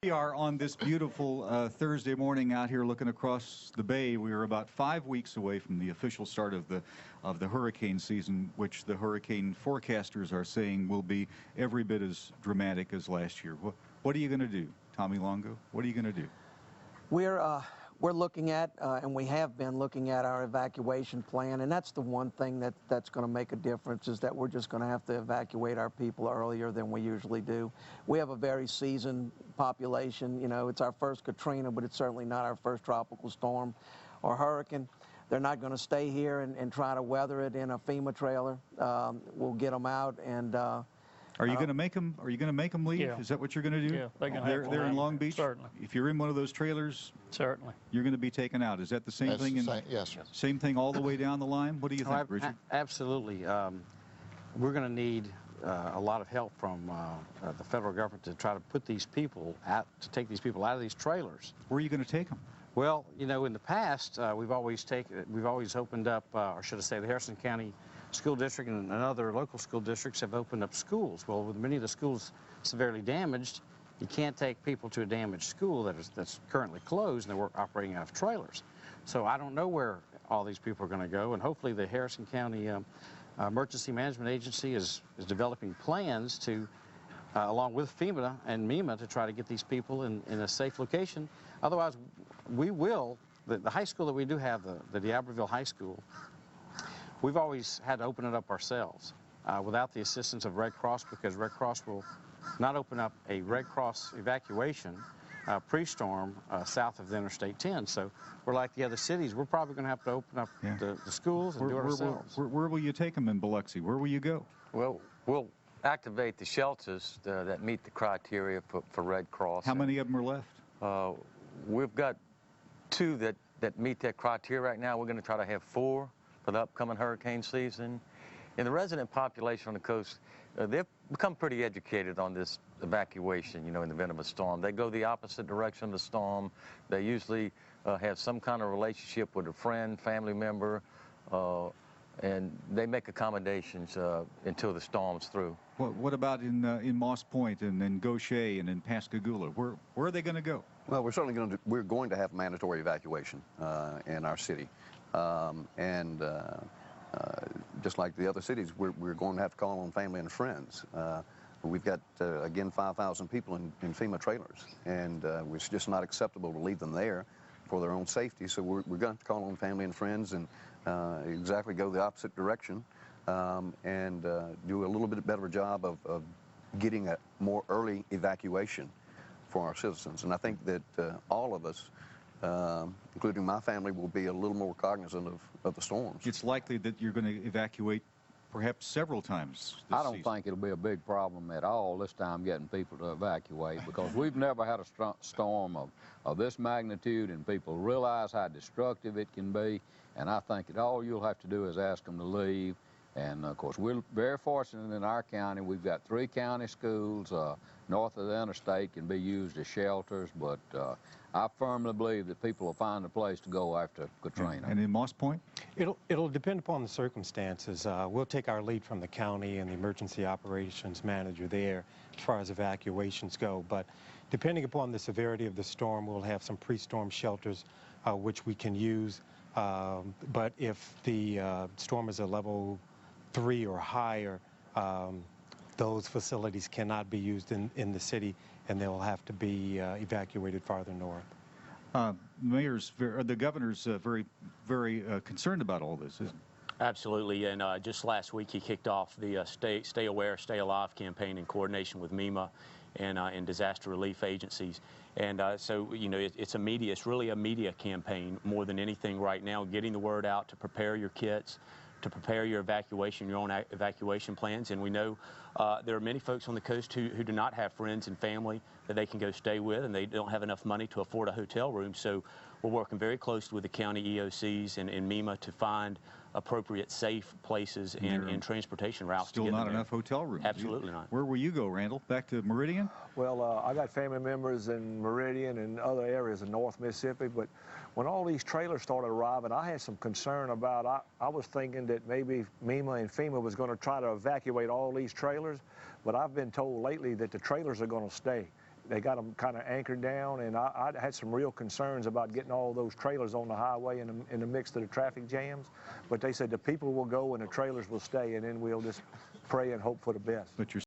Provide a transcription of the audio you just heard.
We are on this beautiful Thursday morning out here looking across the bay. We are about 5 weeks away from the official start of the hurricane season, which the hurricane forecasters are saying will be every bit as dramatic as last year. What are you going to do, Tommy Longo? What are you going to do? We're looking at, and we have been looking at our evacuation plan, and that's the one thing that's going to make a difference, is that we're just going to have to evacuate our people earlier than we usually do. We have a very seasoned population. You know, it's our first Katrina, but it's certainly not our first tropical storm or hurricane. They're not going to stay here and try to weather it in a FEMA trailer. We'll get them out and. Are you going to make them? Are you going to make them leave? Yeah. Is that what you're going to do? Yeah, they're in Long Beach. Certainly. If you're in one of those trailers, certainly, you're going to be taken out. Is that the same thing? Yes, sir. Same thing all the way down the line. What do you think, Richard? Absolutely. We're going to need a lot of help from the federal government to try to put these people out, to take these people out of these trailers. Where are you going to take them? Well, you know, in the past, we've always opened up, or should I say, the Harrison County School District and other local school districts have opened up schools. Well, with many of the schools severely damaged, you can't take people to a damaged school that's currently closed and they're operating out of trailers. So I don't know where all these people are going to go, and hopefully the Harrison County Emergency Management Agency is developing plans to, along with FEMA and MEMA, to try to get these people in a safe location. Otherwise, we will, the high school that we do have, the D'Iberville High School, we've always had to open it up ourselves without the assistance of Red Cross, because Red Cross will not open up a Red Cross evacuation pre-storm south of the Interstate 10. So we're like the other cities. We're probably going to have to open up the schools and do it ourselves. Where will you take them in Biloxi? Where will you go? Well, we'll activate the shelters that meet the criteria for Red Cross. How many of them are left? We've got 2 that meet that criteria right now. We're going to try to have 4 for the upcoming hurricane season. And the resident population on the coast, they've become pretty educated on this evacuation, you know, in the event of a storm. They go the opposite direction of the storm. They usually have some kind of relationship with a friend, family member, and they make accommodations until the storm's through. What about in Moss Point and in Gaucher and in Pascagoula? Where are they going to go? Well, we're going to have mandatory evacuation in our city. Just like the other cities, we're going to have to call on family and friends. We've got, again, 5,000 people in FEMA trailers, and it's just not acceptable to leave them there for their own safety. So we're going to have to call on family and friends and exactly go the opposite direction and do a little bit better job of getting a more early evacuation for our citizens. And I think that all of us, including my family, will be a little more cognizant of the storms. It's likely that you're going to evacuate perhaps several times this I don't think it'll be a big problem at all this time getting people to evacuate, because we've never had a storm of this magnitude, and people realize how destructive it can be. And I think that all you'll have to do is ask them to leave. And of course, we're very fortunate in our county. We've got 3 county schools north of the interstate can be used as shelters, but I firmly believe that people will find a place to go after Katrina. And in Moss Point? It'll depend upon the circumstances. We'll take our lead from the county and the emergency operations manager there as far as evacuations go. But depending upon the severity of the storm, we'll have some pre-storm shelters which we can use. But if the storm is a level 3 or higher, those facilities cannot be used in the city, and they'll have to be evacuated farther north. The governor's very concerned about all this, isn't he? Absolutely, and just last week he kicked off the Stay Aware, Stay Alive campaign in coordination with MEMA and disaster relief agencies. And so, you know, it's really a media campaign more than anything right now, getting the word out to prepare your kits, to prepare your your own evacuation plans. And we know there are many folks on the coast who do not have friends and family that they can go stay with, and they don't have enough money to afford a hotel room. So we're working very closely with the county EOCs and MEMA to find appropriate, safe places and transportation routes. Still not enough hotel rooms. Absolutely not. Where will you go, Randall? Back to Meridian? Well, I got family members in Meridian and other areas in North Mississippi, but when all these trailers started arriving, I had some concern about, I was thinking that maybe MEMA and FEMA was going to try to evacuate all these trailers, but I've been told lately that the trailers are going to stay. they got them kind of anchored down, and I had some real concerns about getting all those trailers on the highway in the mix of the traffic jams. But they said the people will go and the trailers will stay, and then we'll just pray and hope for the best. But you're